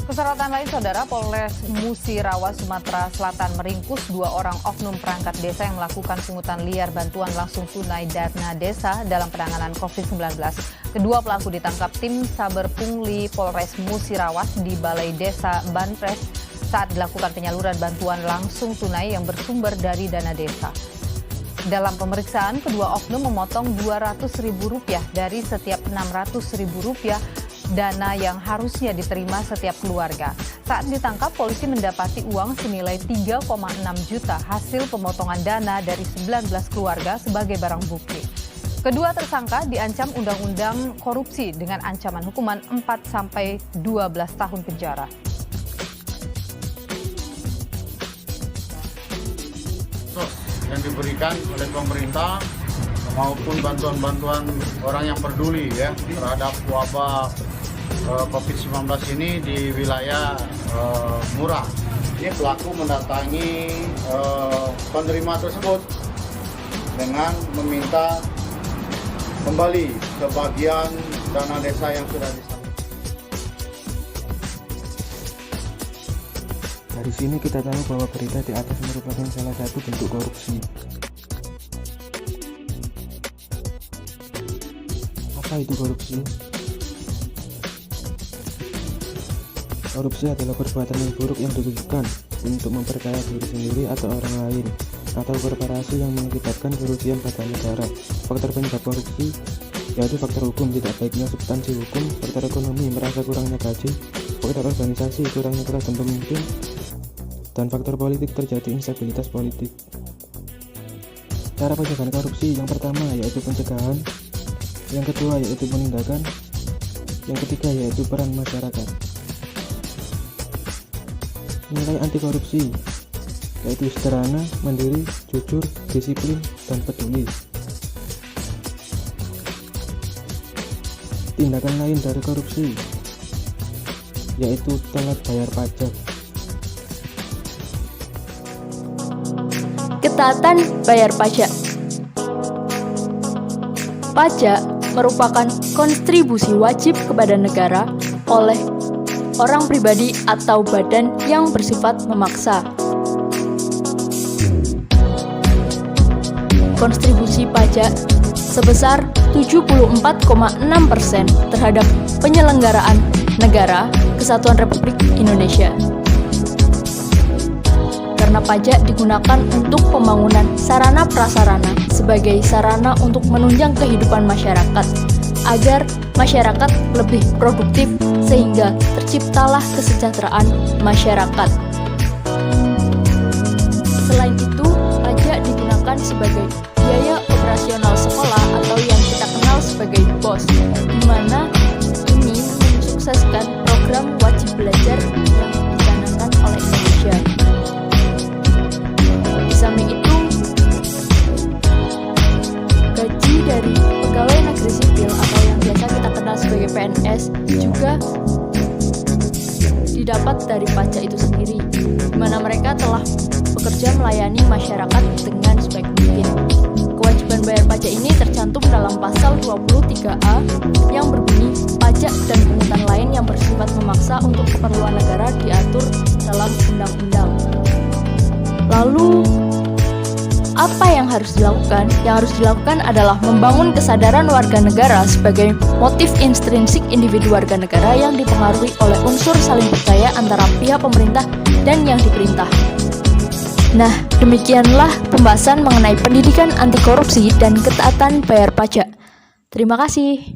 Kesorotan lain, Saudara, Polres Musirawas, Sumatera Selatan meringkus 2 orang oknum perangkat desa yang melakukan pungutan liar bantuan langsung tunai dana desa dalam penanganan COVID-19. Kedua pelaku ditangkap tim Saber Pungli Polres Musirawas di Balai Desa Banpres saat dilakukan penyaluran bantuan langsung tunai yang bersumber dari dana desa. Dalam pemeriksaan, kedua oknum memotong Rp200.000 dari setiap Rp600.000 dana yang harusnya diterima setiap keluarga. Saat ditangkap, polisi mendapati uang senilai 3,6 juta hasil pemotongan dana dari 19 keluarga sebagai barang bukti. Kedua tersangka diancam Undang-Undang Korupsi dengan ancaman hukuman 4-12 tahun penjara. Yang diberikan oleh pemerintah maupun bantuan-bantuan orang yang peduli ya terhadap wabah COVID-19 ini di wilayah Murah. Ini pelaku mendatangi penerima tersebut dengan meminta kembali sebagian dana desa yang sudah disalurkan. Dari sini kita tahu bahwa berita di atas merupakan salah satu bentuk korupsi. Apa itu korupsi? Korupsi adalah perbuatan yang buruk yang ditujukan untuk memperkaya diri sendiri atau orang lain, atau korporasi yang mengakibatkan kerugian pada negara. Faktor penyebab korupsi yaitu faktor hukum, tidak baiknya substansi hukum, faktor ekonomi, merasa kurangnya gaji, faktor organisasi, kurangnya teladan pemimpin, dan faktor politik, terjadi instabilitas politik. Cara pencegahan korupsi yang pertama yaitu pencegahan, yang kedua yaitu penindakan, yang ketiga yaitu peran masyarakat. Nilai anti korupsi yaitu sederhana, mandiri, jujur, disiplin, dan peduli. Tindakan lain dari korupsi yaitu telat bayar pajak. Ketaatan bayar pajak. Pajak merupakan kontribusi wajib kepada negara oleh orang pribadi atau badan yang bersifat memaksa. Kontribusi pajak sebesar 74,6% terhadap penyelenggaraan negara Kesatuan Republik Indonesia. Karena pajak digunakan untuk pembangunan sarana prasarana sebagai sarana untuk menunjang kehidupan masyarakat agar masyarakat lebih produktif sehingga terciptalah kesejahteraan masyarakat. Selain itu, pajak digunakan sebagai biaya operasional sekolah atau yang kita kenal sebagai BOS, di mana ini mensukseskan program wajib belajar yang dicanangkan oleh Indonesia. Di samping itu, gaji dari pegawai negeri sipil atau yang biasa kita kenal sebagai PNS juga didapat dari pajak itu sendiri, di mana mereka telah bekerja melayani masyarakat dengan sebaik mungkin. Kewajiban bayar pajak ini tercantum dalam pasal 23A yang berbunyi pajak dan pungutan lain yang bersifat memaksa untuk keperluan negara diatur dalam undang-undang. Lalu, apa yang harus dilakukan? Yang harus dilakukan adalah membangun kesadaran warga negara sebagai motif intrinsik individu warga negara yang dipengaruhi oleh unsur saling percaya antara pihak pemerintah dan yang diperintah. Nah, demikianlah pembahasan mengenai pendidikan anti korupsi dan ketaatan bayar pajak. Terima kasih.